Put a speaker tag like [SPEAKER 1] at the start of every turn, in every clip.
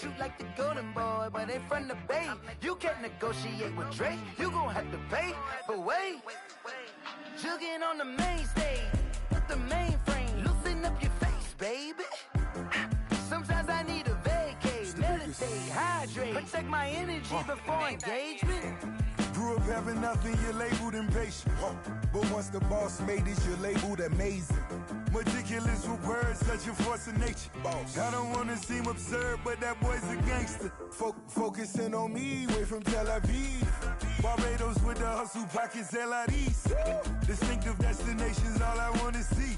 [SPEAKER 1] shoot like the golden boy, but they from the Bay. You can't negotiate with Drake, you gon' have to pay. But wait, jugging on the main stage with the mainframe, loosen up your face, baby. Sometimes I need a vacate, meditate, hydrate, protect my energy before engagement.
[SPEAKER 2] Grew up having nothing, you're labeled impatient. But once the boss made it, you're labeled amazing. Meticulous with words, such a force of nature. I don't wanna seem absurd, but that boy's a gangster. Focusing on me, way from Tel Aviv. Barbados with the hustle pockets, LIDs. Distinctive destinations, all I wanna see.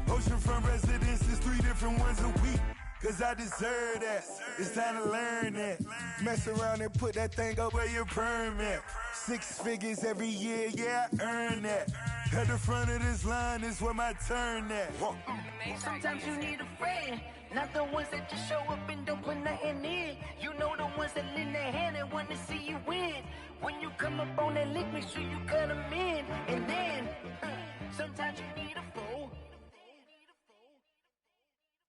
[SPEAKER 2] Oceanfront residences, 3 different ones a week. Cause I deserve that, it's time to learn that. Mess around and put that thing up where your permit. 6 figures every year, yeah, I earn that. At the front of this line is where my turn at.
[SPEAKER 1] Sometimes you need a friend, not the ones that just show up and don't put nothing in. You know the ones that lend their hand and want to see you win. When you come up on that lick, make sure you cut them in. And then, sometimes you need a fool.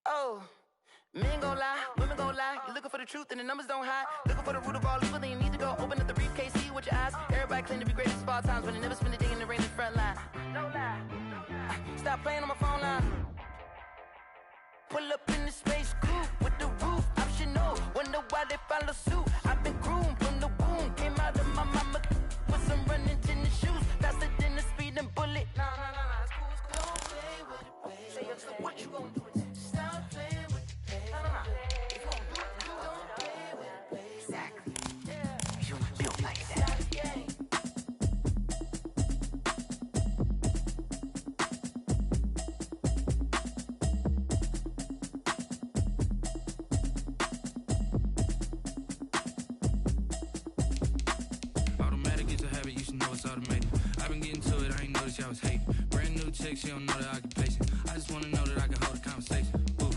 [SPEAKER 1] Oh. Men gon' lie, women gon' lie. You're looking for the truth and the numbers don't hide. Looking for the root of all evil, then you need to go open up the briefcase, see with your eyes. Everybody claim to be greatest of all times, but they never spend a day in the rain in the front line. No lie. Stop playing on my phone line. Pull up in the space coupe with the roof optional. Wonder why they follow suit. I've been groomed from the womb. Came out of my mama with some running tennis shoes. Faster than the speeding bullet. No, it's cool, it's cool. Don't play with it, baby. Say, what you gon' do? Stop playing.
[SPEAKER 3] I was hating. Brand new chick, she don't know the occupation. I just wanna know that I can hold a conversation. Ooh,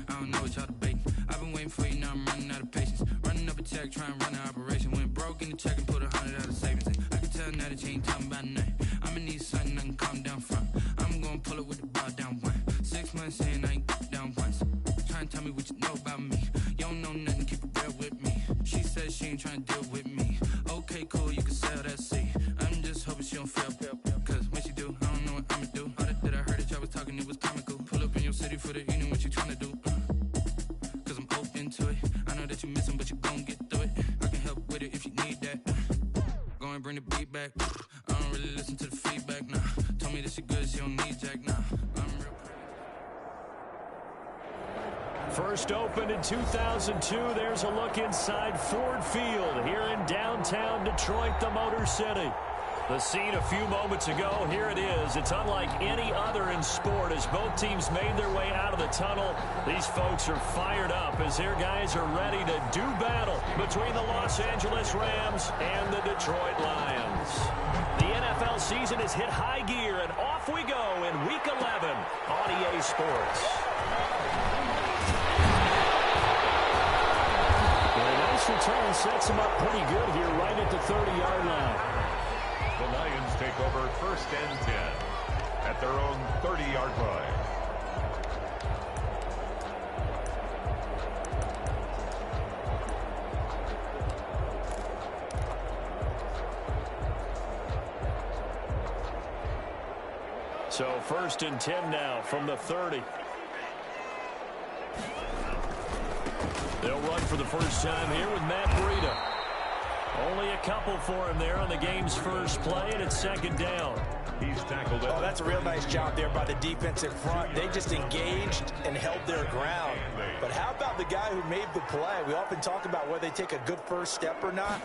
[SPEAKER 3] I don't know what y'all debating. I've been waiting for you, now I'm running out of patience. Running up a check, trying to run an operation. Went broke in the check and put 100 out of savings in. I can tell now that you ain't talking about nothing. I'ma need something I can calm down from. I'm gonna pull it with the bar down one. 6 months in, I ain't down once. Trying to tell me what you know about me. You don't know nothing, keep it real with me. She said she ain't trying to deal with me. Okay, cool, you can sell that seat. I'm just hoping she don't fail. Cause when she do, I don't know what I'ma do. All that I heard that y'all was talking, it was comical. Pull up in your city for the evening, what you trying to do? Cause I'm open to it. I know that you missing, but you gon' get through it. I can help with it if you need that. Go and bring the beat back. I don't really listen to the feedback, nah. Told me that she good, she don't need Jack, nah. I'm real.
[SPEAKER 4] First opened in 2002, there's a look inside Ford Field here in downtown Detroit, the Motor City. The scene a few moments ago, here it is. It's unlike any other in sport as both teams made their way out of the tunnel. These folks are fired up as their guys are ready to do battle between the Los Angeles Rams and the Detroit Lions. The NFL season has hit high gear, and off we go in Week 11 on EA Sports. A nice return sets them up pretty good here right at the 30-yard line.
[SPEAKER 5] The Lions take over 1st and 10 at their own 30-yard line.
[SPEAKER 4] So 1st and 10 now from the 30. They'll run for the first time here with Matt Breida. Only a couple for him there on the game's first play, and it's 2nd down.
[SPEAKER 5] He's tackled it.
[SPEAKER 6] Oh, that's a real nice job there by the defensive front. They just engaged and held their ground. But how about the guy who made the play? We often talk about whether they take a good first step or not.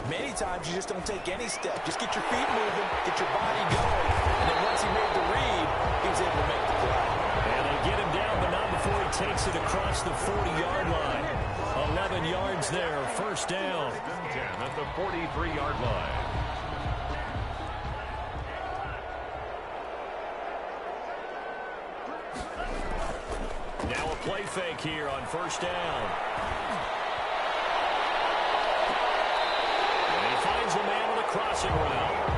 [SPEAKER 6] Many times you just don't take any step. Just get your feet moving, get your body going. And then once he made the read, he was able to make the play.
[SPEAKER 4] And they get him down, but not before he takes it across the 40-yard line. 11 yards there, 1st down.
[SPEAKER 5] 10 at the 43-yard line.
[SPEAKER 4] Now a play fake here on 1st down. And he finds a man on the crossing route.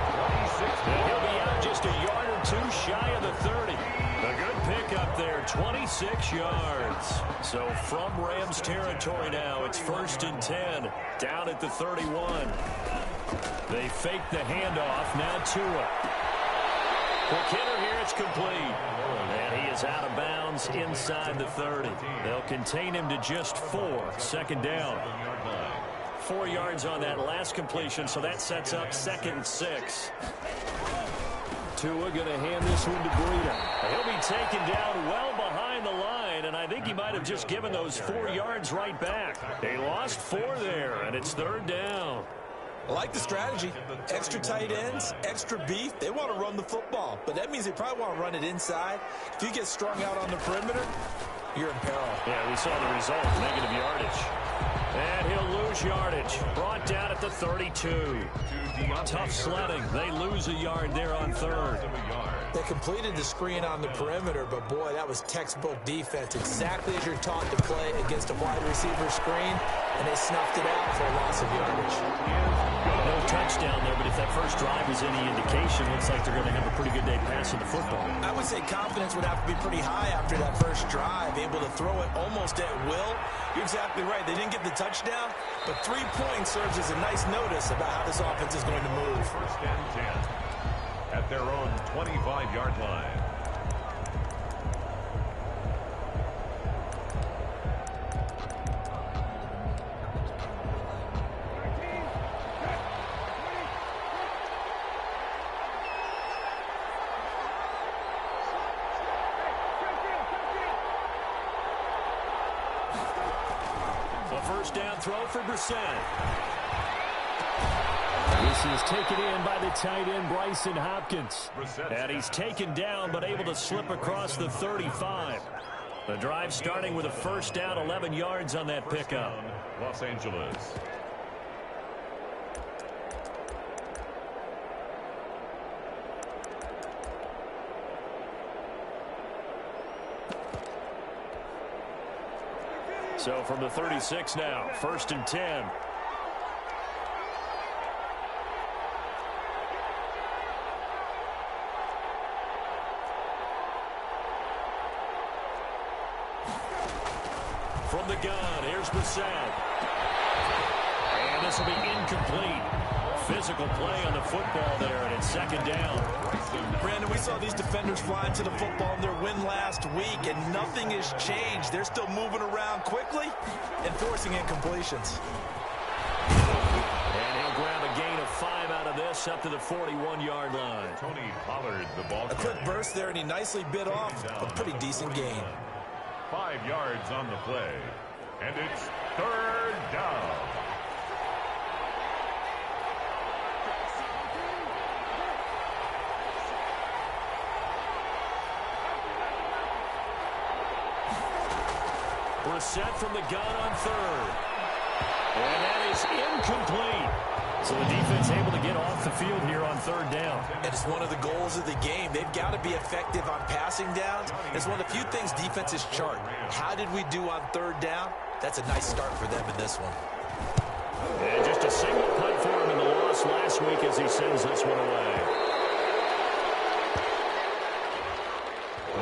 [SPEAKER 4] And he'll be out just just a yard or two shy of the 30. A good pickup there, 26 yards. So from Rams territory now, it's 1st and 10, down at the 31. They fake the handoff, now Tua. For Kittle here, it's complete. And he is out of bounds inside the 30. They'll contain him to just 4, 2nd down. 4 yards on that last completion, so that sets up 2nd and 6. Tua going to hand this one to Breida. He'll be taken down well behind the line, and I think he might have just given those 4 yards right back. They lost 4 there, and it's 3rd down.
[SPEAKER 6] I like the strategy. Extra tight ends, extra beef. They want to run the football, but that means they probably want to run it inside. If you get strung out on the perimeter, you're in peril.
[SPEAKER 4] Yeah, we saw the result, negative yardage. And he'll lose yardage. Brought down at the 32. Tough sledding. They lose a yard there on 3rd.
[SPEAKER 6] They completed the screen on the perimeter, but boy, that was textbook defense. Exactly as you're taught to play against a wide receiver screen, and they snuffed it out for a loss of yardage.
[SPEAKER 4] No touchdown there, but if that first drive is any indication, looks like they're going to have a pretty good day passing the football.
[SPEAKER 6] I would say confidence would have to be pretty high after that first drive, able to throw it almost at will. You're exactly right. They didn't get the touchdown, but 3 points serves as a nice notice about how this offense is going to move.
[SPEAKER 5] 1st and 10 at their own 25-yard line.
[SPEAKER 4] First down throw for Brissett. This is taken in by the tight end, Bryson Hopkins. And he's taken down, but able to slip across the 35. The drive starting with a 1st down, 11 yards on that pickup.
[SPEAKER 5] Los Angeles.
[SPEAKER 4] So from the 36 now, 1st and 10. From the gun, here's Brissett. And this will be incomplete. Physical play on the football there, and it's 2nd down.
[SPEAKER 6] Brandon, we saw these defenders fly into the football in their win last week, and nothing has changed. They're still moving around quickly and forcing incompletions.
[SPEAKER 4] And he'll grab a gain of 5 out of this up to the 41-yard line.
[SPEAKER 5] Tony Pollard, the ball.
[SPEAKER 6] A quick burst there, and he nicely bit off a pretty decent gain.
[SPEAKER 5] 5 yards on the play, and it's 3rd down.
[SPEAKER 4] Brissett from the gun on 3rd. And that is incomplete. So the defense able to get off the field here on 3rd down.
[SPEAKER 6] And it's one of the goals of the game. They've got to be effective on passing downs. It's one of the few things defenses chart. How did we do on 3rd down? That's a nice start for them in this one.
[SPEAKER 4] And just a single punt for him in the loss last week as he sends this one away.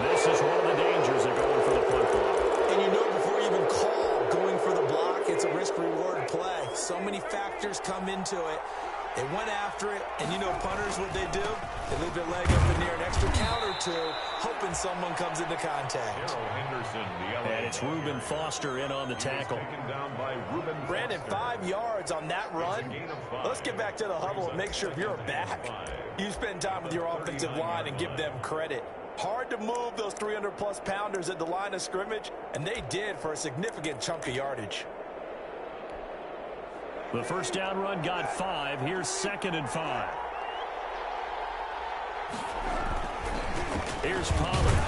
[SPEAKER 4] This is one of the dangers of going for the punt block.
[SPEAKER 6] And you know before you even call going for the block, it's a risk-reward play. So many factors come into it. They went after it, and you know punters, what they do? They leave their leg up in the air an extra count or two, hoping someone comes into contact.
[SPEAKER 5] Henderson, the
[SPEAKER 4] and it's Reuben Foster in on the tackle.
[SPEAKER 5] Down by Reuben
[SPEAKER 6] Brandon, 5 yards on that run. Let's get back to the huddle and make sure if you're a back, you spend time with your offensive line and give them credit. Hard to move those 300-plus pounders at the line of scrimmage, and they did for a significant chunk of yardage.
[SPEAKER 4] The 1st down run got 5. Here's 2nd and 5. Here's Pollard.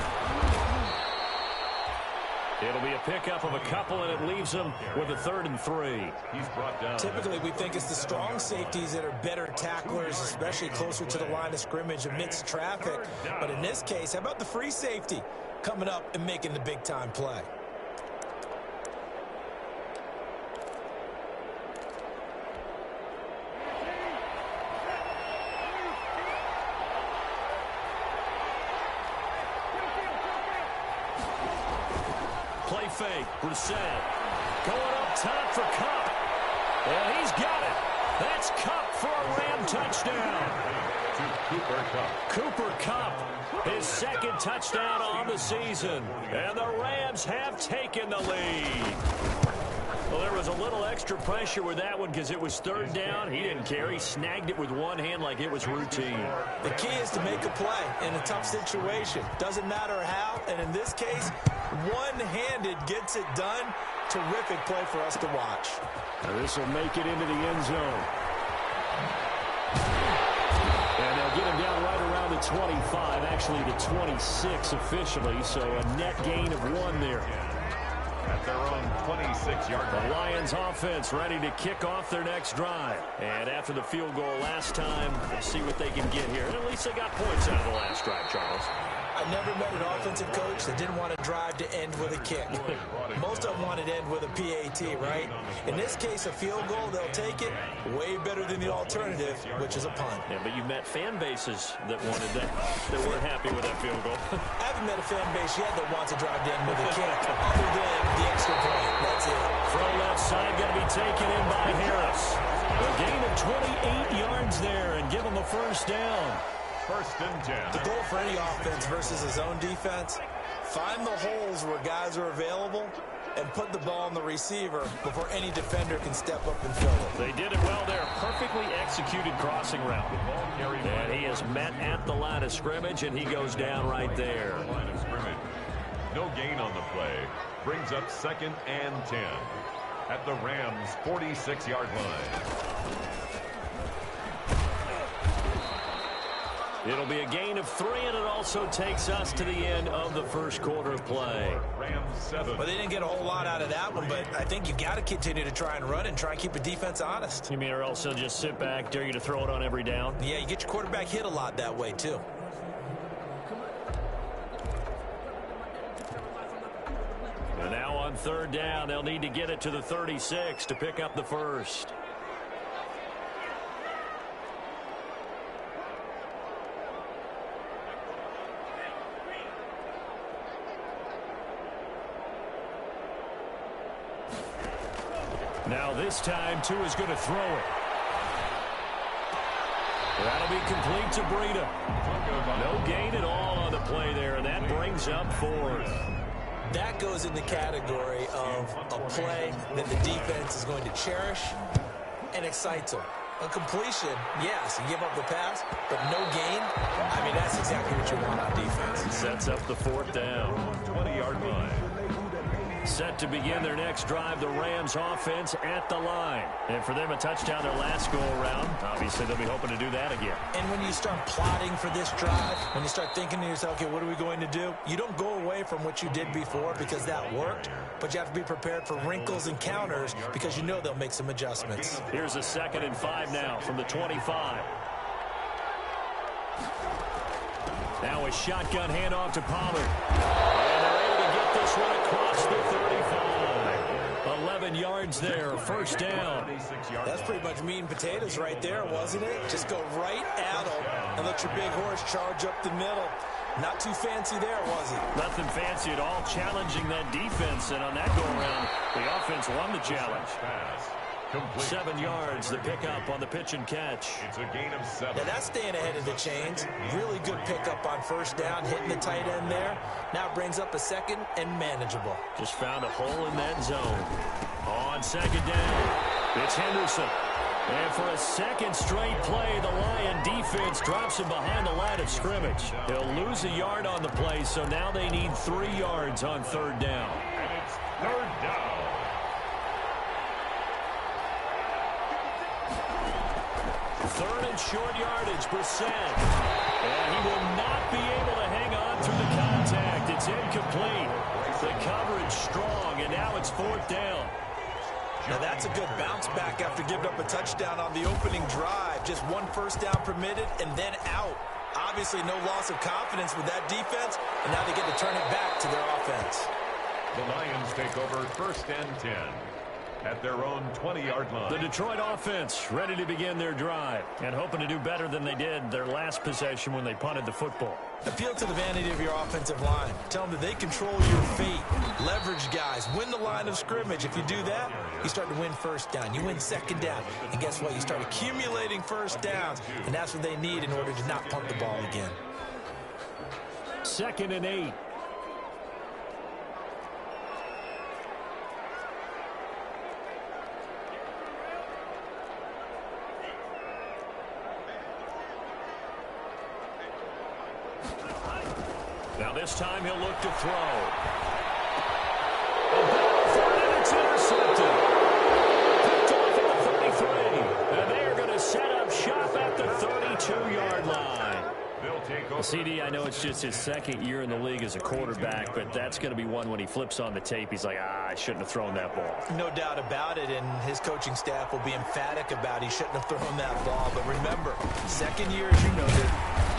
[SPEAKER 4] It'll be a pickup of a couple, and it leaves him with a 3rd and 3.
[SPEAKER 5] He's brought down.
[SPEAKER 6] Typically, we think it's the strong safeties that are better tacklers, especially closer to the line of scrimmage amidst traffic. But in this case, how about the free safety coming up and making the big-time play?
[SPEAKER 4] fake. Brissett going up top for Kupp. And he's got it. That's Kupp for a Ram touchdown. Cooper Kupp, his second touchdown on the season. And the Rams have taken the lead. Well, there was a little extra pressure with that one because it was third down. He didn't care. He snagged it with one hand like it was routine.
[SPEAKER 6] The key is to make a play in a tough situation. Doesn't matter how, and in this case, one-handed gets it done. Terrific play for us to watch.
[SPEAKER 4] Now this will make it into the end zone. And they'll get him down right around the 25, actually the 26 officially, so a net gain of 1 there.
[SPEAKER 5] At their own 26-yard line.
[SPEAKER 4] The Lions offense ready to kick off their next drive. And after the field goal last time, we'll see what they can get here. And at least they got points out of the last drive, Charles.
[SPEAKER 6] I never met an offensive coach that didn't want to drive to end with a kick. Most of them wanted to end with a PAT, right? In this case, a field goal, they'll take it. Way better than the alternative, which is a punt.
[SPEAKER 4] Yeah, but you've met fan bases that wanted that. They weren't happy with that field goal.
[SPEAKER 6] I haven't met a fan base yet that wants to drive to end with a kick, other than the extra point. That's it.
[SPEAKER 4] From left side, going to be taken in by Harris. A gain of 28 yards there and give him a first down.
[SPEAKER 5] First and 10.
[SPEAKER 6] The goal for any offense versus his own defense, find the holes where guys are available and put the ball on the receiver before any defender can step up and fill it.
[SPEAKER 4] They did it well there. Perfectly executed crossing route. And he is met at the line of scrimmage, and he goes down right there.
[SPEAKER 5] Line of scrimmage. No gain on the play. Brings up 2nd and 10 at the Rams' 46-yard line.
[SPEAKER 4] It'll be a gain of 3, and it also takes us to the end of the first quarter of play.
[SPEAKER 5] Rams 7.
[SPEAKER 6] Well, they didn't get a whole lot out of that one, but I think you got to continue to try and run and try and keep the defense honest.
[SPEAKER 4] You mean or else they'll just sit back, dare you to throw it on every down?
[SPEAKER 6] Yeah, you get your quarterback hit a lot that way, too.
[SPEAKER 4] And now on third down, they'll need to get it to the 36 to pick up the first. Now this time, Tua is going to throw it. That'll be complete to Breida. No gain at all on the play there, and that brings up 4th.
[SPEAKER 6] That goes in the category of a play that the defense is going to cherish and excites them. A completion, yes, you give up the pass, but no gain. I mean, that's exactly what you want on defense.
[SPEAKER 4] Sets up the 4th down.
[SPEAKER 5] 20-yard line.
[SPEAKER 4] Set to begin their next drive, the Rams offense at the line. And for them, a touchdown their last go-around. Obviously, they'll be hoping to do that again.
[SPEAKER 6] And when you start plotting for this drive, when you start thinking to yourself, okay, what are we going to do? You don't go away from what you did before because that worked, but you have to be prepared for wrinkles and counters because you know they'll make some adjustments.
[SPEAKER 4] Here's a 2nd and 5 now from the 25. Now a shotgun handoff to Pollard. And they're able to get this one across the 35. 11 yards there, first down.
[SPEAKER 6] That's pretty much meat and potatoes right there, wasn't it? Just go right at them and let your big horse charge up the middle. Not too fancy there, was it?
[SPEAKER 4] Nothing fancy at all, challenging that defense. And on that go-around, the offense won the challenge. 7 yards, the pickup on the pitch and catch.
[SPEAKER 5] It's a gain of 7.
[SPEAKER 6] Now that's staying ahead of the chains. Really good pickup on first down, hitting the tight end there. Now brings up a 2nd and manageable.
[SPEAKER 4] Just found a hole in that zone. On 2nd down, it's Henderson. And for a second straight play, the Lion defense drops him behind the line of scrimmage. He'll lose a yard on the play, so now they need 3 yards on third down.
[SPEAKER 5] And it's third down.
[SPEAKER 4] Third and short yardage, Brissett. And he will not be able to hang on through the contact. It's incomplete. The coverage strong, and now it's 4th down.
[SPEAKER 6] Now that's a good bounce back after giving up a touchdown on the opening drive. Just 1 first down permitted and then out. Obviously no loss of confidence with that defense, and now they get to turn it back to their offense.
[SPEAKER 5] The Lions take over 1st and 10. at their own 20-yard line.
[SPEAKER 4] The Detroit offense ready to begin their drive and hoping to do better than they did their last possession when they punted the football.
[SPEAKER 6] Appeal to the vanity of your offensive line. Tell them that they control your fate. Leverage guys. Win the line of scrimmage. If you do that, you start to win first down. You win second down. And guess what? You start accumulating first downs. And that's what they need in order to not punt the ball again.
[SPEAKER 4] 2nd and 8. Now this time he'll look to throw. And it's intercepted. Picked off at the 33. And they are going to set up shop at the 32-yard line. CD, I know it's just his 2nd year in the league as a quarterback, but that's going to be one when he flips on the tape. He's like, I shouldn't have thrown that ball.
[SPEAKER 6] No doubt about it, and his coaching staff will be emphatic about he shouldn't have thrown that ball. But remember, 2nd year, as you noted,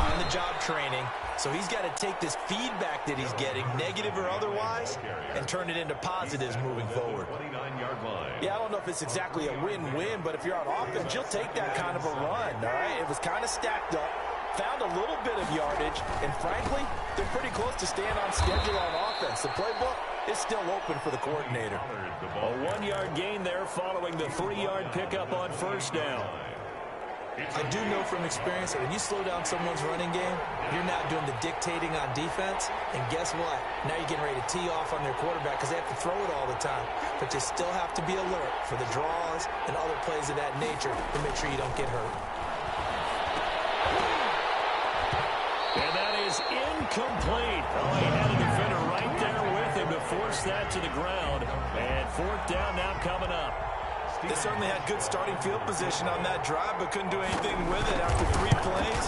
[SPEAKER 6] on-the-job training. So he's got to take this feedback that he's getting, negative or otherwise, and turn it into positives moving forward.
[SPEAKER 5] 29-yard line.
[SPEAKER 6] Yeah, I don't know if it's exactly a win-win, but if you're on offense, you'll take that kind of a run, all right? It was kind of stacked up, found a little bit of yardage, and frankly, they're pretty close to staying on schedule on offense. The playbook is still open for the coordinator.
[SPEAKER 4] A 1-yard gain there following the 3-yard pickup on first down.
[SPEAKER 6] I do know from experience that when you slow down someone's running game, you're not doing the dictating on defense. And guess what? Now you're getting ready to tee off on their quarterback because they have to throw it all the time. But you still have to be alert for the draws and other plays of that nature to make sure you don't get hurt.
[SPEAKER 4] And that is incomplete. Oh, he had a defender right there with him to force that to the ground. And 4th down now coming up.
[SPEAKER 6] They certainly had good starting field position on that drive, but couldn't do anything with it after 3 plays.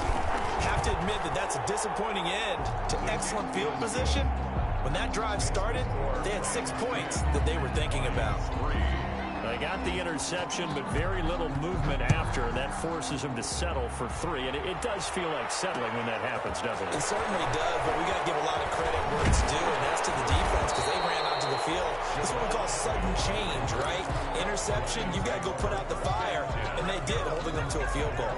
[SPEAKER 6] Have to admit that that's a disappointing end to excellent field position. When that drive started, they had 6 points that they were thinking about.
[SPEAKER 4] They got the interception, but very little movement after. That forces them to settle for 3. And it does feel like settling when that happens, doesn't it?
[SPEAKER 6] It certainly does, but we got to give a lot of credit where it's due, and that's to the defense because they ran onto the field. This is what we call sudden change, right? Interception, you've got to go put out the fire, and they did, holding them to a field goal.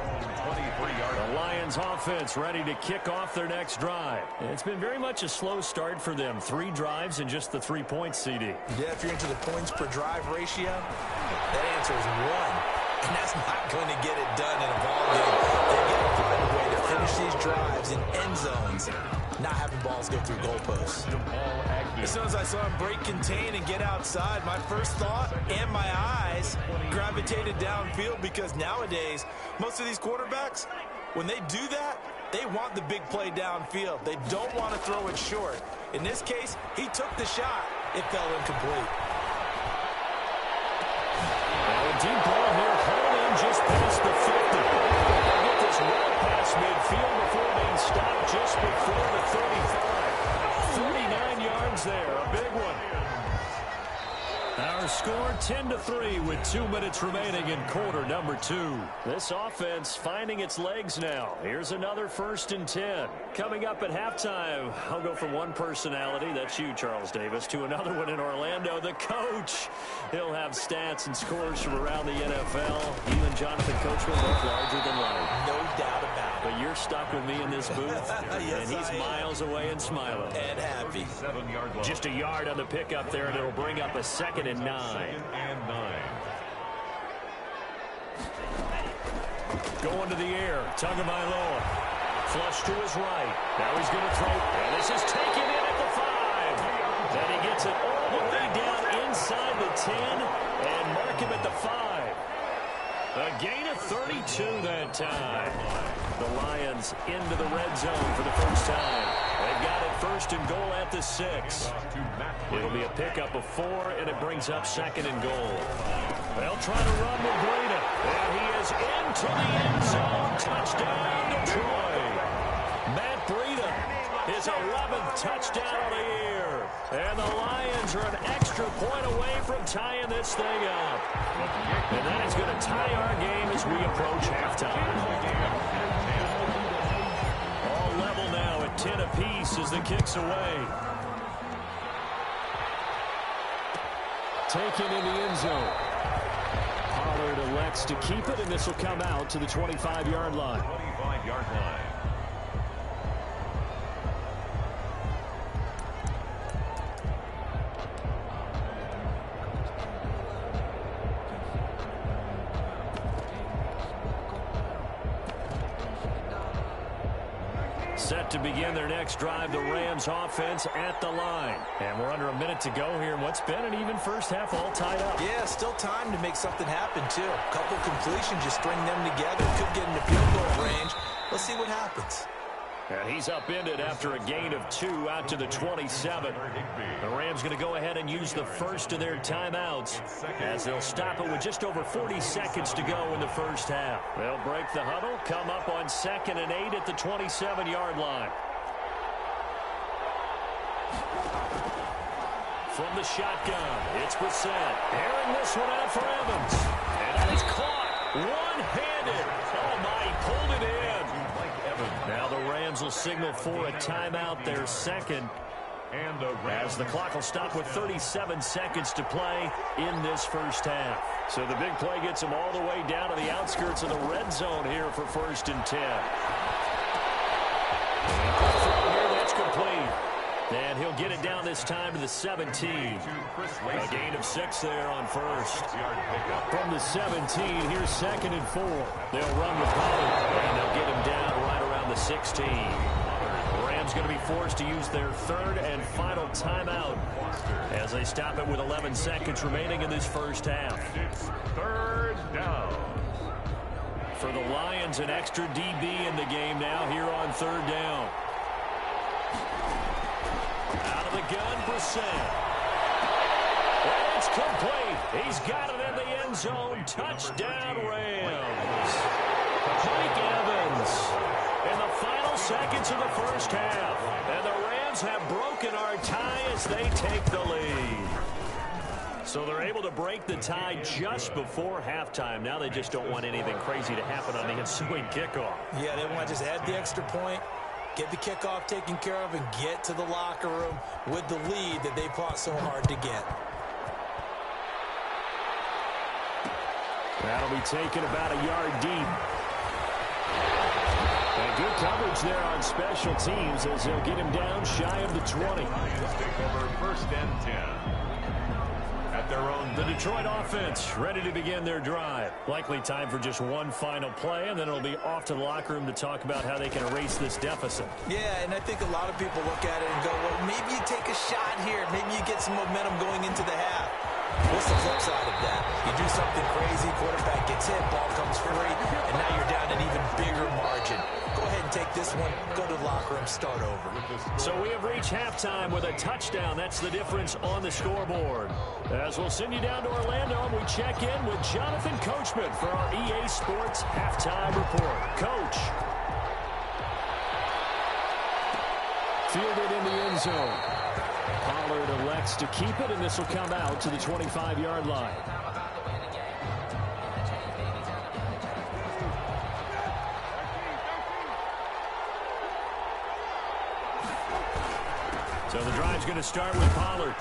[SPEAKER 4] The Lions offense ready to kick off their next drive. It's been very much a slow start for them. 3 drives and just the 3 points, CD.
[SPEAKER 6] Yeah, if you're into the points per drive ratio, that answer is 1. And that's not going to get it done in a ball game. They've got to find a way to finish these drives in end zones, not having balls go through goalposts. As soon as I saw him break contain and get outside, my first thought and my eyes gravitated downfield because nowadays, most of these quarterbacks, when they do that, they want the big play downfield. They don't want to throw it short. In this case, he took the shot. It fell incomplete.
[SPEAKER 4] A deep ball here, holding just past the 50. They'll get this well past midfield before being stopped just before the 35. 49 yards there, a big one. Our score 10-3 with 2 minutes remaining in quarter number 2. This offense finding its legs now. Here's another 1st and 10. Coming up at halftime, I'll go from one personality, that's you, Charles Davis, to another one in Orlando, the coach. He'll have stats and scores from around the NFL. You and Jonathan Coachman both larger than life.
[SPEAKER 6] No doubt about it.
[SPEAKER 4] But you're stuck with me in this booth,
[SPEAKER 6] yes,
[SPEAKER 4] and he's miles away and smiling.
[SPEAKER 6] And happy.
[SPEAKER 4] Just a yard on the pickup there, and it'll bring up a 2nd and 9.
[SPEAKER 5] 2nd and 9.
[SPEAKER 4] Going to the air, Tagovailoa. Flush to his right. Now he's going to throw. And this is taken in at the 5. And he gets it all the way down inside the 10 and mark him at the 5. A gain of 32 that time. The Lions into the red zone for the first time. They've got it 1st and goal at the 6. It'll be a pickup of 4, and it brings up 2nd and goal. They'll try to run with Breida. And he is into the end zone. Touchdown, Detroit. Matt Breida, his 11th touchdown of the year. And the Lions are an extra point away from tying this thing up. And that is going to tie our game as we approach halftime. All level now at 10 apiece as the kick's away. Taken in the end zone. elects to keep it, and this will come out to the 25-yard line.
[SPEAKER 5] 25-yard line.
[SPEAKER 4] Set to begin their next drive, the Rams offense at the line. And we're under a minute to go here in what's been an even first half, all tied up.
[SPEAKER 6] Yeah, still time to make something happen, too. A couple completions, just string them together. Could get into field goal range. Let's see what happens.
[SPEAKER 4] And he's upended after a gain of 2 out to the 27. The Rams going to go ahead and use the first of their timeouts as they'll stop it with just over 40 seconds to go in the first half. They'll break the huddle, come up on 2nd and 8 at the 27-yard line. From the shotgun, it's Brissett. Airing this one out for Evans. And that is caught one-handed. Oh, my, he pulled it in. Now the Rams will signal for a timeout, their second,
[SPEAKER 5] And
[SPEAKER 4] as the clock will stop with 37 seconds to play in this first half. So the big play gets him all the way down to the outskirts of the red zone here for 1st and 10. And here, that's complete. And he'll get it down this time to the 17. A gain of 6 there on first. From the 17, here's 2nd and 4. They'll run with Pollard, and they'll get him down right around the 16. The Rams going to be forced to use their 3rd and final timeout as they stop it with 11 seconds remaining in this first half.
[SPEAKER 5] It's 3rd down.
[SPEAKER 4] For the Lions, an extra DB in the game now here on 3rd down. Out of the gun, Brissett. It's complete. He's got it in the end zone. Touchdown, Rams. Mike Evans in the final seconds of the first half. And the Rams have broken our tie as they take the lead. So they're able to break the tie just before halftime. Now they just don't want anything crazy to happen on the ensuing kickoff.
[SPEAKER 6] Yeah, they want to just add the extra point, get the kickoff taken care of, and get to the locker room with the lead that they fought so hard to get.
[SPEAKER 4] That'll be taken about a yard deep. And good coverage there on special teams as they'll get him down shy of the 20.
[SPEAKER 5] Lions take over 1st and 10. At their own.
[SPEAKER 4] The Detroit offense ready to begin their drive. Likely time for just one final play, and then it'll be off to the locker room to talk about how they can erase this deficit.
[SPEAKER 6] Yeah, and I think a lot of people look at it and go, well, maybe you take a shot here. Maybe you get some momentum going into the half. What's the flip side of that? You do something crazy, quarterback gets hit, ball comes free, and now you're down an even bigger margin. Go ahead and take this one, go to the locker room, start over.
[SPEAKER 4] So we have reached halftime with a touchdown. That's the difference on the scoreboard. As we'll send you down to Orlando, and we check in with Jonathan Coachman for our EA Sports Halftime Report. Coach. Fielded in the end zone. Pollard elects to keep it, and this will come out to the 25-yard line. So the drive's going to start with Pollard.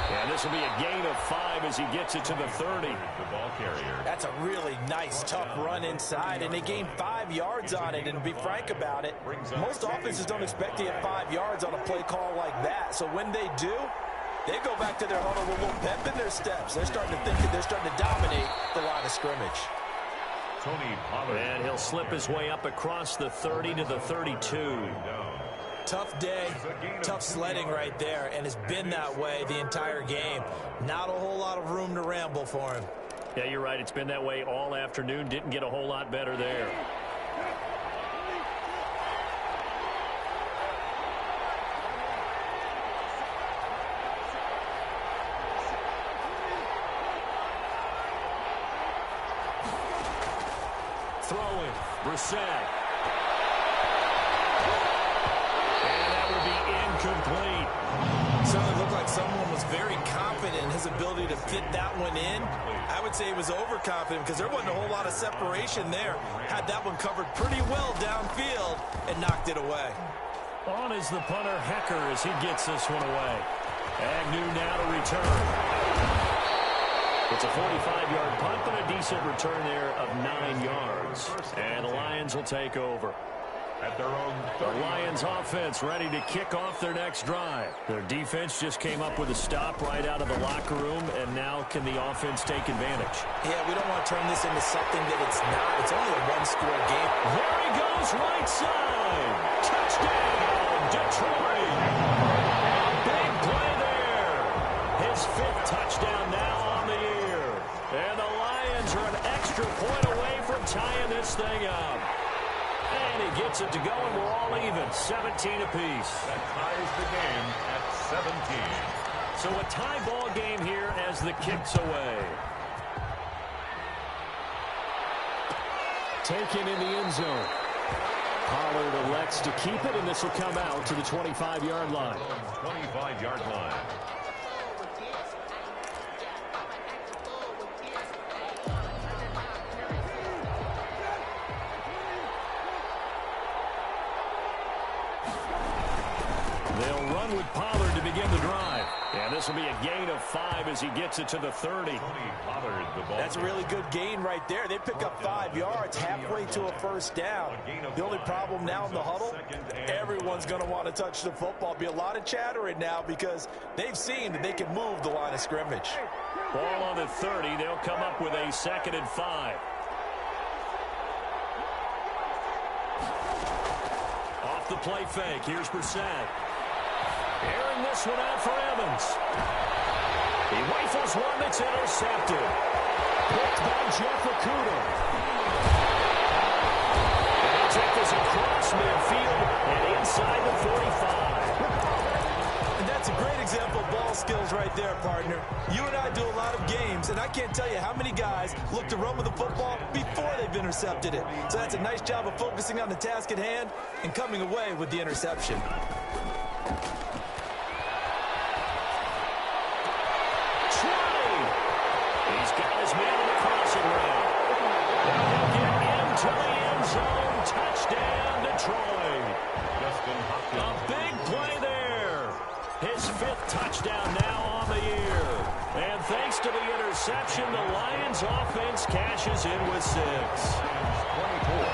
[SPEAKER 4] And this will be a gain of 5 as he gets it to the 30.
[SPEAKER 5] The ball carrier.
[SPEAKER 6] That's a really nice, tough run inside, and they gained 5 yards on it. And to be frank about it, most offenses don't expect to get 5 yards on a play call like that. So when they do, they go back to their huddle with a little pep in their steps. They're starting to think that they're starting to dominate the line of scrimmage.
[SPEAKER 5] Tony Pollard.
[SPEAKER 4] And he'll slip his way up across the 30 to the 32.
[SPEAKER 6] Tough day, tough sledding right there, and it's been that way the entire game. Not a whole lot of room to ramble for him.
[SPEAKER 4] Yeah, you're right. It's been that way all afternoon. Didn't get a whole lot better there. Throwing, Brissett. Complete.
[SPEAKER 6] Certainly looked like someone was very confident in his ability to fit that one in. I would say he was overconfident because there wasn't a whole lot of separation there. Had that one covered pretty well downfield and knocked it away.
[SPEAKER 4] On is the punter, Hecker, as he gets this one away. Agnew now to return. It's a 45-yard punt, but a decent return there of 9 yards. And the Lions will take over.
[SPEAKER 5] At their own
[SPEAKER 4] The Lions offense ready to kick off their next drive. Their defense just came up with a stop right out of the locker room, and now can the offense take advantage?
[SPEAKER 6] Yeah, we don't want to turn this into something that it's not. It's only a one-score game.
[SPEAKER 4] There he goes, right side. Touchdown, Detroit. Big play there. His 5th touchdown now on the year. And the Lions are an extra point away from tying this thing up. And he gets it to go, and we're all even, 17 apiece.
[SPEAKER 5] that ties the game at 17.
[SPEAKER 4] So a tie ball game here as the kick's away. Taken in the end zone. Pollard elects to keep it, and this will come out to the 25-yard line.
[SPEAKER 5] 25-yard line.
[SPEAKER 4] They'll run with Pollard to begin the drive. And this will be a gain of 5 as he gets it to the 30.
[SPEAKER 5] Tony Pollard, the ball.
[SPEAKER 6] That's a really good gain right there. They pick up 5 yards halfway to a first down. The only problem now in the huddle, everyone's going to want to touch the football. Be a lot of chattering now because they've seen that they can move the line of scrimmage.
[SPEAKER 4] Ball on the 30. They'll come up with a 2nd and 5. Off the play fake. Here's Brissett. Airing this one out for Evans. He rifles one that's intercepted. Picked by Jeff Okudah. And he'll take this across midfield and inside the 45.
[SPEAKER 6] And that's a great example of ball skills right there, partner. You and I do a lot of games, and I can't tell you how many guys look to run with the football before they've intercepted it. So that's a nice job of focusing on the task at hand and coming away with the interception.
[SPEAKER 4] He's got his man in the crossing route. And he'll get into the end zone. Touchdown, Detroit.
[SPEAKER 5] Justin Hopkins.
[SPEAKER 4] A big play there. His 5th touchdown now on the year. And thanks to the interception, the Lions offense cashes in with 6.
[SPEAKER 5] 24.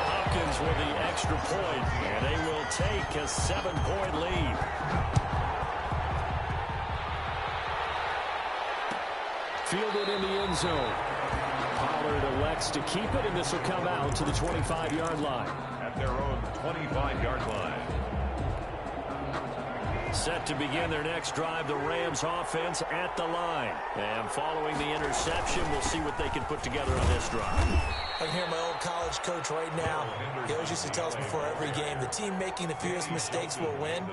[SPEAKER 4] Hopkins with the extra point, and they will take a 7-point lead. Fielded in the end zone. Pollard elects to keep it, and this will come out to the 25-yard line.
[SPEAKER 5] At their own 25-yard line.
[SPEAKER 4] Set to begin their next drive, the Rams offense at the line. And following the interception, we'll see what they can put together on this drive.
[SPEAKER 6] I can hear my old college coach right now. He always used to tell us before every game, the team making the fewest mistakes will win.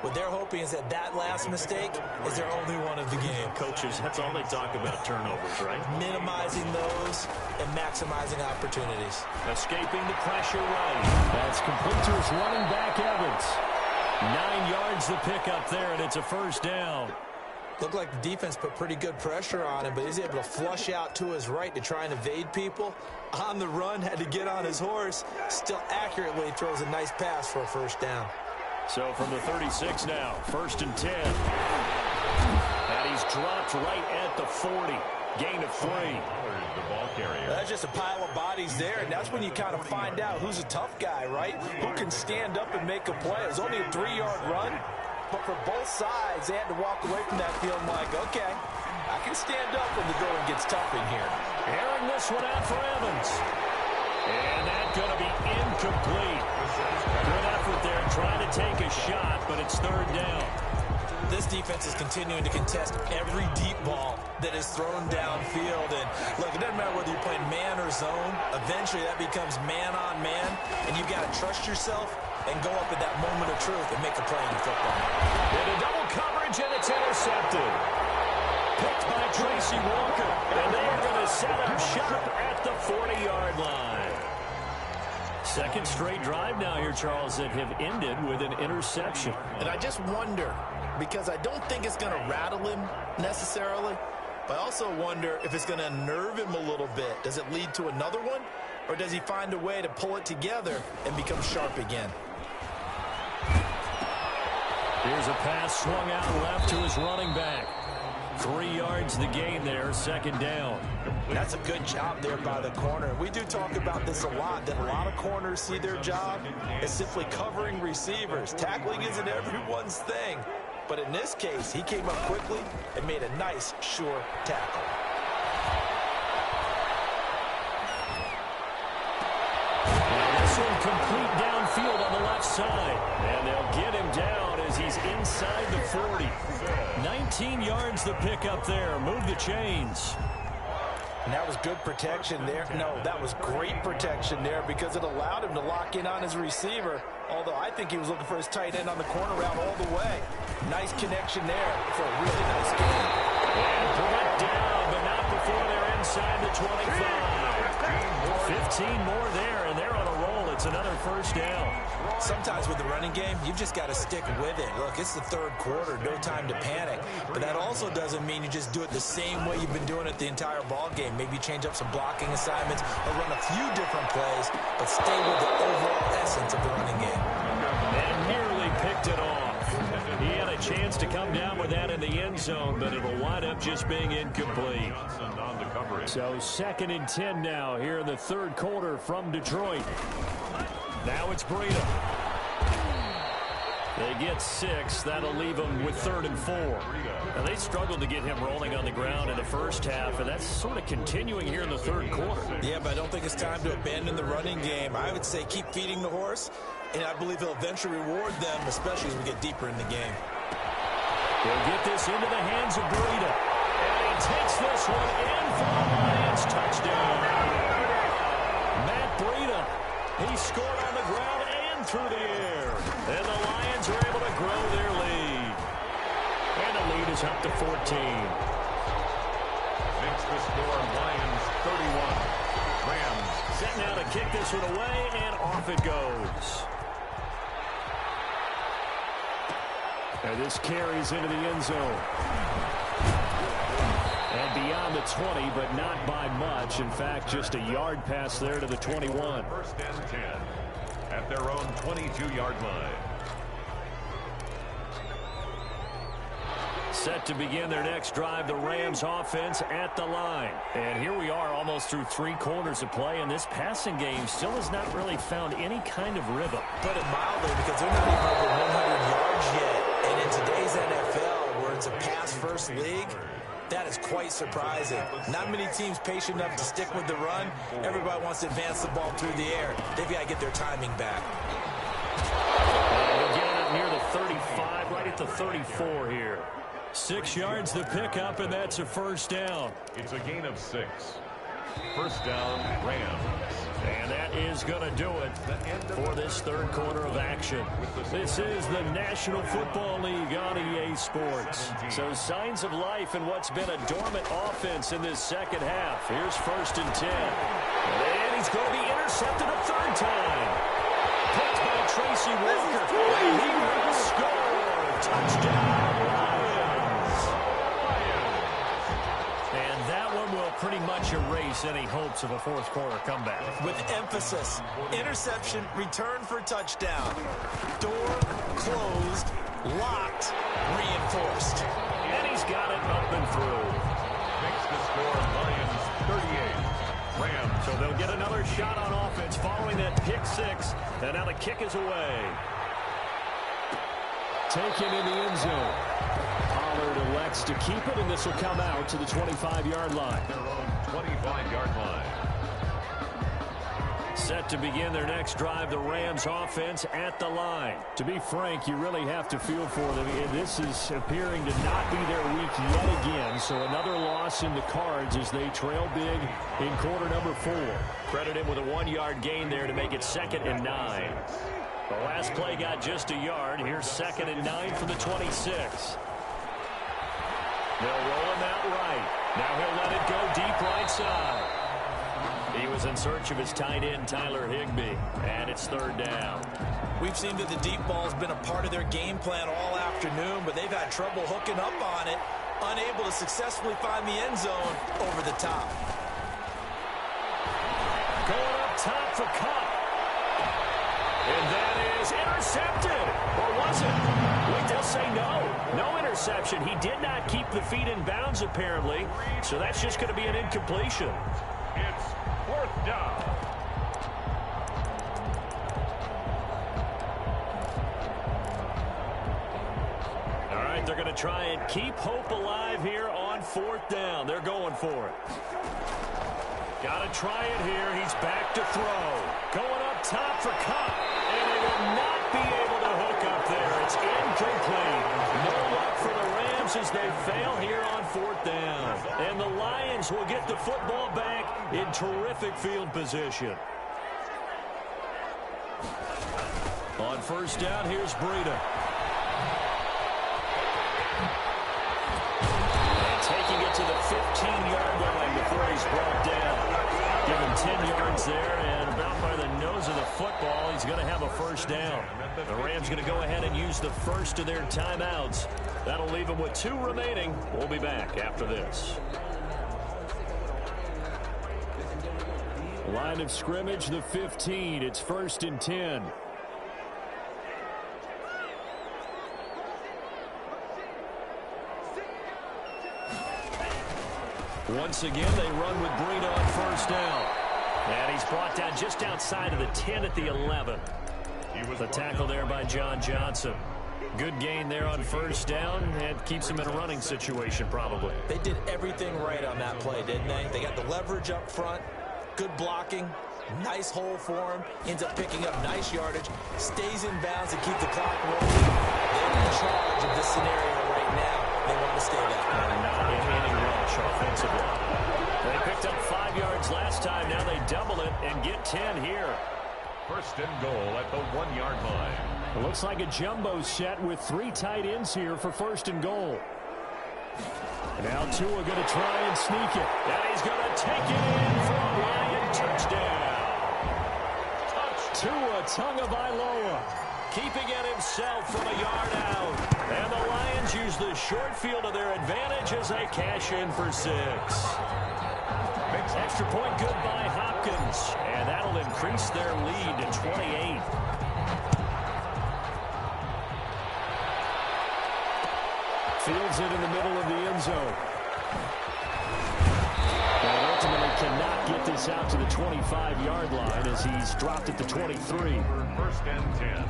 [SPEAKER 6] What they're hoping is that that last mistake is their only one of the game.
[SPEAKER 4] Coaches, that's all they talk about, turnovers, right?
[SPEAKER 6] Minimizing those and maximizing opportunities.
[SPEAKER 4] Escaping the pressure right. That's complete to his running back, Evans. 9 yards the pickup there, and it's a first down.
[SPEAKER 6] Looked like the defense put pretty good pressure on him, but he's able to flush out to his right to try and evade people. On the run, had to get on his horse. Still accurately throws a nice pass for a first down.
[SPEAKER 4] So from the 36 now, 1st and 10. And he's dropped right at the 40. Gain of 3.
[SPEAKER 5] The ball carrier.
[SPEAKER 6] That's just a pile of bodies there, and that's when you kind of find out who's a tough guy, right? Who can stand up and make a play. It was only a 3-yard run, but for both sides, they had to walk away from that feeling like, okay, I can stand up when the going gets tough in here.
[SPEAKER 4] Airing this one out for Evans. And that's going to be incomplete. Good effort there trying to take a shot, but it's 3rd down.
[SPEAKER 6] This defense is continuing to contest every deep ball that is thrown downfield. And look, it doesn't matter whether you're playing man or zone. Eventually, that becomes man on man, and you've got to trust yourself and go up at that moment of truth and make a play in football.
[SPEAKER 4] And a double coverage, and it's intercepted. Picked by Tracy Walker, and they are going to set up shop at the 40-yard line. 2nd straight drive now here, Charles, that have ended with an interception.
[SPEAKER 7] And I just wonder, because I don't think it's going to rattle him necessarily, but I also wonder if it's going to unnerve him a little bit. Does it lead to another one, or does he find a way to pull it together and become sharp again?
[SPEAKER 4] Here's a pass swung out left to his running back. 3 yards the gain there, second down.
[SPEAKER 6] That's a good job there by the corner. We do talk about this a lot, that a lot of corners see their job as simply covering receivers. Tackling isn't everyone's thing. But in this case, he came up quickly and made a nice, sure tackle.
[SPEAKER 4] This one complete downfield on the left side. And they'll get him down as he's inside the 40. 19 yards the pickup there. Move the chains.
[SPEAKER 6] And that was good protection there. No, that was great protection there because it allowed him to lock in on his receiver. Although I think he was looking for his tight end on the corner route all the way. Nice connection there for a really nice game.
[SPEAKER 4] And brought down, but not before they're inside the 25. 15 more there, and they're on a roll. It's another first down.
[SPEAKER 6] Sometimes with the running game, you've just got to stick with it. Look, it's the third quarter, no time to panic. But that also doesn't mean you just do it the same way you've been doing it the entire ball game. Maybe change up some blocking assignments or run a few different plays, but stay with the overall essence of the running game.
[SPEAKER 4] And nearly picked it off. He had a chance to come down with that in the end zone, but it'll wind up just being incomplete. So 2nd and 10 now here in the third quarter from Detroit. Now it's Breida. They get 6. That'll leave them with 3rd and 4. Now they struggled to get him rolling on the ground in the first half, and that's sort of continuing here in the third quarter.
[SPEAKER 6] Yeah, but I don't think it's time to abandon the running game. I would say keep feeding the horse, and I believe he'll eventually reward them, especially as we get deeper in the game.
[SPEAKER 4] He'll get this into the hands of Breida. And he takes this one in for the Lions. Touchdown. Matt Breida. He scored on the ground and through the air. And the Lions are able to grow their lead. And the lead is up to 14.
[SPEAKER 5] Makes the score Lions 31. Rams.
[SPEAKER 4] Set now to kick this one away, and off it goes. And this carries into the end zone. And beyond the 20, but not by much. In fact, just a yard pass there to the 21.
[SPEAKER 5] 1st and 10 at their own 22-yard line.
[SPEAKER 4] Set to begin their next drive, the Rams offense at the line. And here we are almost through 3 quarters of play, and this passing game still has not really found any kind of rhythm.
[SPEAKER 6] Put it mildly, because they're not even over 100 yards yet. And in today's NFL, where it's a pass-first league, that is quite surprising. Not many teams patient enough to stick with the run. Everybody wants to advance the ball through the air. They've got to get their timing back.
[SPEAKER 4] They'll get it near the 35, right at the 34 here. 6 yards the pickup, and that's a first down.
[SPEAKER 5] It's a gain of 6. First down, Rams.
[SPEAKER 4] And that is going to do it for this third quarter of action. This is the National Football League on EA Sports. So signs of life in what's been a dormant offense in this second half. Here's 1st and 10. And he's going to be intercepted a 3rd time. Picked by Tracy Walker. And he will score. Touchdown, Lions. And that one will pretty much erase any hopes of a fourth quarter comeback.
[SPEAKER 6] With emphasis, interception, return for touchdown. Door closed, locked, reinforced.
[SPEAKER 4] And he's got it up and through.
[SPEAKER 5] Makes the score Lions 38. Rams.
[SPEAKER 4] So they'll get another shot on offense following that pick 6. And now the kick is away. Taken in the end zone. Pollard elects to keep it, and this will come out to the 25-yard line.
[SPEAKER 5] Their own 25-yard line.
[SPEAKER 4] Set to begin their next drive, the Rams offense at the line. To be frank, you really have to feel for them. This is appearing to not be their week yet again. So another loss in the cards as they trail big in quarter number 4. Credit him with a 1-yard gain there to make it 2nd and 9. The last play got just a yard. Here's 2nd and 9 from the 26. They'll roll him out right. Now he'll let it go deep right side. He was in search of his tight end, Tyler Higbee, and it's 3rd down.
[SPEAKER 6] We've seen that the deep ball's been a part of their game plan all afternoon, but they've had trouble hooking up on it, unable to successfully find the end zone over the top.
[SPEAKER 4] Going up top for Kupp. And that is intercepted. Or was it? Wait, they'll say no. No interception. He did not keep the feet in bounds, apparently. So that's just going to be an incompletion.
[SPEAKER 5] It's 4th down.
[SPEAKER 4] All right, they're going to try and keep hope alive here on 4th down. They're going for it. Got to try it here. He's back to throw. Going up top for Kupp. And they will not be able to hook up there. It's incomplete. No luck for the Rams as they fail here on 4th down. And the Lions will get the football back in terrific field position. On 1st down, here's Breida. And taking it to the 15-yard line before he's brought down. Give him 10 yards there, and about by the nose of the football, he's going to have a 1st down. The Rams going to go ahead and use the first of their timeouts. That'll leave them with 2 remaining. We'll be back after this. Line of scrimmage, the 15. It's 1st and 10. Once again, they run with Breida on 1st down. And he's brought down just outside of the 10 at the 11. The tackle there by John Johnson. Good gain there on 1st down, and keeps him in a running situation probably.
[SPEAKER 6] They did everything right on that play, didn't they? They got the leverage up front, good blocking, nice hole for him, ends up picking up nice yardage, stays in bounds to keep the clock rolling. They're in charge of this scenario right now. They want to stay that way.
[SPEAKER 4] Not in any rush offensively. They picked up 5 yards last time. Now they double it and get 10 here.
[SPEAKER 5] 1st and goal at the 1-yard line.
[SPEAKER 4] It looks like a jumbo set with 3 tight ends here for 1st and goal. Now Tua going to try and sneak it. And he's going to take it in for a Lion touchdown. Tua Tagovailoa keeping it himself from a yard out. And the Lions use the short field to their advantage as they cash in for 6. Extra point good by Hopkins. And that'll increase their lead to 28. Fields it in the middle of the end zone. And ultimately cannot get this out to the 25-yard line as he's dropped at the 23.
[SPEAKER 5] 1st and 10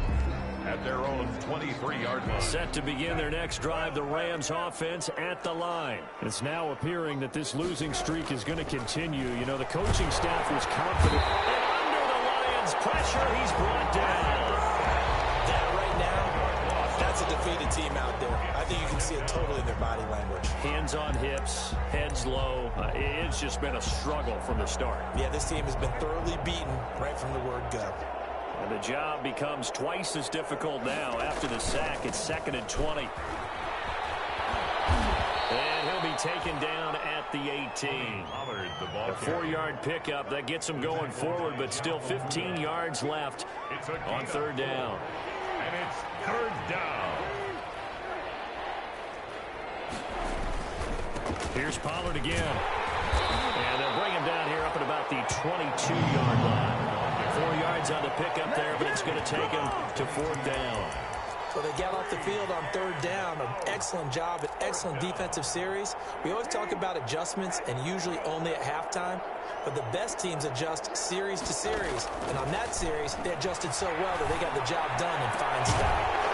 [SPEAKER 5] at their own 23-yard line.
[SPEAKER 4] Set to begin their next drive, the Rams offense at the line. It's now appearing that this losing streak is going to continue. You know, the coaching staff was confident. And under the Lions' pressure, he's brought down.
[SPEAKER 6] That right now, that's a defeated team out there. I think you can see it totally in their body language.
[SPEAKER 4] Hands on hips, heads low. It's just been a struggle from the start.
[SPEAKER 6] Yeah, this team has been thoroughly beaten right from the word go.
[SPEAKER 4] And the job becomes twice as difficult now after the sack. It's 2nd and 20. And he'll be taken down at the 18. A 4-yard pickup that gets him going forward, but still 15 yards left on 3rd down.
[SPEAKER 5] And it's 3rd down.
[SPEAKER 4] Here's Pollard again. And they'll bring him down here up at about the 22-yard line. 4 yards on the pickup there, but it's going to take him to 4th down.
[SPEAKER 6] So they get off the field on 3rd down. An excellent job, an excellent defensive series. We always talk about adjustments and usually only at halftime, but the best teams adjust series to series. And on that series, they adjusted so well that they got the job done in fine style.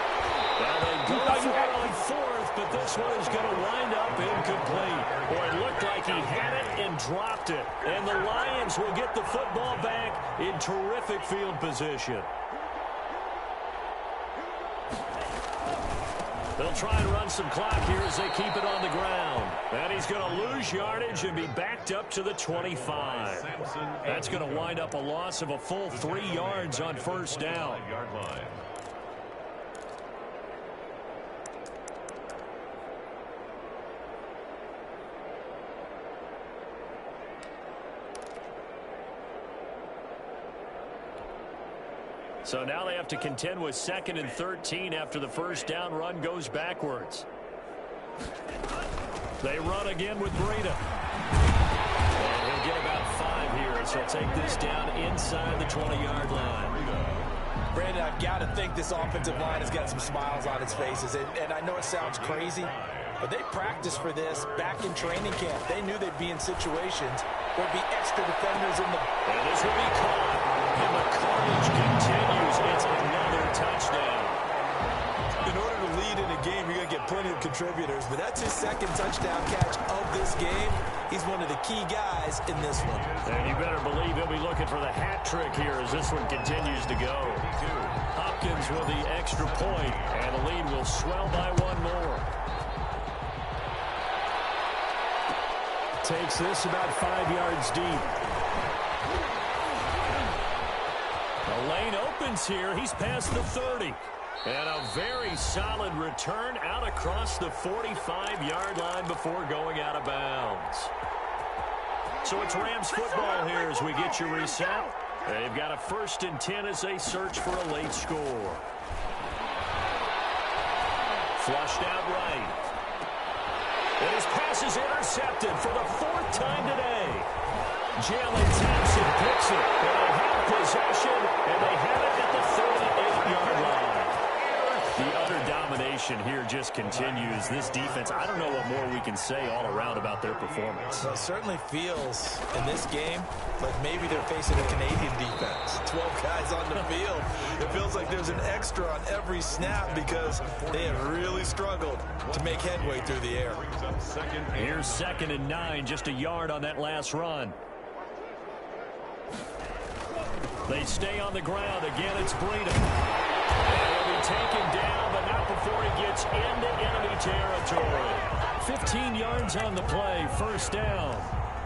[SPEAKER 4] Well, they go for it on 4th, but this one is going to wind up incomplete. Boy, it looked like he had it and dropped it. And the Lions will get the football back in terrific field position. They'll try and run some clock here as they keep it on the ground. And he's going to lose yardage and be backed up to the 25. That's going to wind up a loss of a full 3 yards on 1st down. So now they have to contend with 2nd and 13 after the 1st down run goes backwards. They run again with Breida. And he'll get about 5 here as he'll take this down inside the 20-yard line.
[SPEAKER 6] Brandon, I've got to think this offensive line has got some smiles on its faces. And I know it sounds crazy, but they practiced for this back in training camp. They knew they'd be in situations where there'd be extra defenders in the...
[SPEAKER 4] And this will be caught. And the carnage continues. It's another touchdown.
[SPEAKER 6] In order to lead in a game, you're going to get plenty of contributors, but that's his second touchdown catch of this game. He's one of the key guys in this one.
[SPEAKER 4] And you better believe he'll be looking for the hat trick here as this one continues to go. Hopkins with the extra point, and the lead will swell by one more. Takes this about 5 yards deep. The lane opens here. He's past the 30. And a very solid return out across the 45-yard line before going out of bounds. So it's Rams football here as we get you reset. They've got a 1st and 10 as they search for a late score. Flushed out right. And his pass is intercepted for the 4th time today. Jalen Thompson picks it. And they have possession, and they have it at the 38-yard line. The utter domination here just continues. This defense, I don't know what more we can say all around about their performance.
[SPEAKER 6] Well, it certainly feels in this game like maybe they're facing a Canadian defense. 12 guys on the field. It feels like there's an extra on every snap because they have really struggled to make headway through the air.
[SPEAKER 4] Here's 2nd and 9, just a yard on that last run. They stay on the ground. Again, it's Breida. He'll be taken down, but not before he gets into enemy territory. 15 yards on the play, 1st down.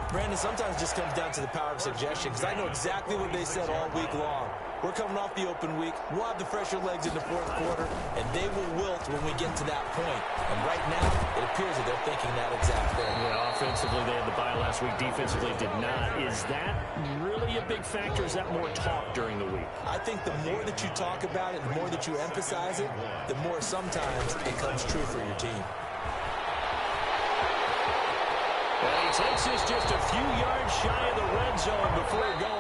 [SPEAKER 6] Brandon, sometimes it just comes down to the power of suggestion because I know exactly what they said all week long. We're coming off the open week. We'll have the fresher legs in the 4th quarter, and they will wilt when we get to that point. And right now, it appears that they're thinking that exact thing.
[SPEAKER 4] Yeah, offensively, they had the bye last week. Defensively, did not. Is that really a big factor? Is that more talk during the week?
[SPEAKER 6] I think the more that you talk about it, the more that you emphasize it, the more sometimes it comes true for your team.
[SPEAKER 4] And he takes this just a few yards shy of the red zone before going